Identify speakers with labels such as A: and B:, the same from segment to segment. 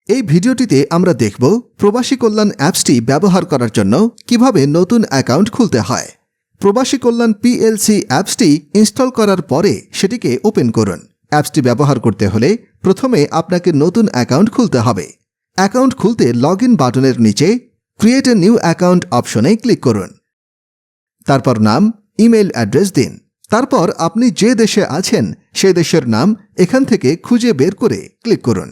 A: এই ভিডিওটিতে আমরা দেখব প্রবাসী কল্যাণ অ্যাপসটি ব্যবহার করার জন্য কিভাবে নতুন অ্যাকাউন্ট খুলতে হয়। প্রবাসী কল্যাণ পিএলসি অ্যাপসটি ইনস্টল করার পরে সেটিকে ওপেন করুন। অ্যাপসটি ব্যবহার করতে হলে প্রথমে আপনাকে নতুন অ্যাকাউন্ট খুলতে হবে। অ্যাকাউন্ট খুলতে লগইন বাটনের নিচে ক্রিয়েট এ নিউ অ্যাকাউন্ট অপশনে ক্লিক করুন। তারপর নাম, ইমেইল অ্যাড্রেস দিন। তারপর আপনি যে দেশে আছেন সে দেশের নাম এখান থেকে খুঁজে বের করে ক্লিক করুন।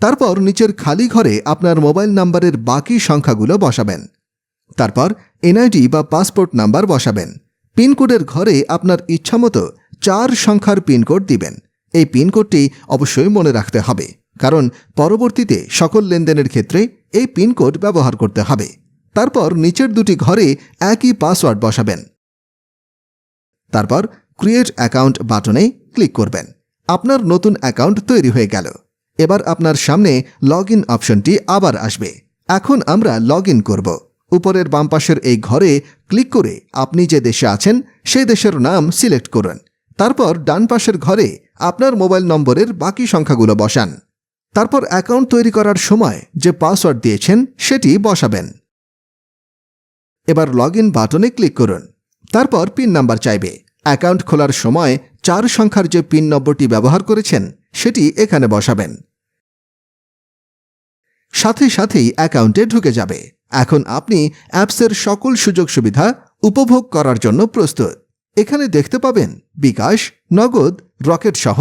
A: তারপর নিচের খালি ঘরে আপনার মোবাইল নাম্বারের বাকি সংখ্যাগুলো বসাবেন। তারপর এনআইডি বা পাসপোর্ট নাম্বার বসাবেন। পিনকোডের ঘরে আপনার ইচ্ছামতো 4 সংখ্যার পিনকোড দিবেন। এই পিনকোডটি অবশ্যই মনে রাখতে হবে, কারণ পরবর্তীতে সকল লেনদেনের ক্ষেত্রে এই পিনকোড ব্যবহার করতে হবে। তারপর নিচের দুটি ঘরে একই পাসওয়ার্ড বসাবেন। তারপর ক্রিয়েট অ্যাকাউন্ট বাটনে ক্লিক করবেন। আপনার নতুন অ্যাকাউন্ট তৈরি হয়ে গেল। এবার আপনার সামনে লগইন অপশনটি আবার আসবে। এখন আমরা লগইন করব। উপরের বাম পাশের এই ঘরে ক্লিক করে আপনি যে দেশে আছেন সেই দেশের নাম সিলেক্ট করুন। তারপর ডান পাশের ঘরে আপনার মোবাইল নম্বরের বাকি সংখ্যাগুলো বসান। তারপর অ্যাকাউন্ট তৈরি করার সময় যে পাসওয়ার্ড দিয়েছেন সেটি বসাবেন। এবার লগইন বাটনে ক্লিক করুন। তারপর পিন নাম্বার চাইবে। অ্যাকাউন্ট খোলার সময় 4 সংখ্যার যে পিন নম্বরটি ব্যবহার করেছেন সেটি এখানে বসাবেন। সাথে সাথেই অ্যাকাউন্টে ঢুকে যাবে। এখন আপনি অ্যাপসের সকল সুযোগ সুবিধা উপভোগ করার জন্য প্রস্তুত। এখানে দেখতে পাবেন বিকাশ, নগদ, রকেট সহ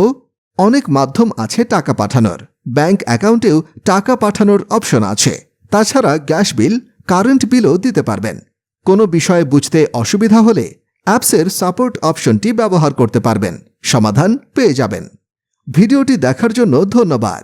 A: অনেক মাধ্যম আছে টাকা পাঠানোর। ব্যাংক অ্যাকাউন্টেও টাকা পাঠানোর অপশন আছে। তাছাড়া গ্যাস বিল, কারেন্ট বিলও দিতে পারবেন। কোনো বিষয়ে বুঝতে অসুবিধা হলে অ্যাপসের সাপোর্ট অপশনটি ব্যবহার করতে পারবেন। সমাধান পেয়ে যাবেন। ভিডিওটি দেখার জন্য ধন্যবাদ।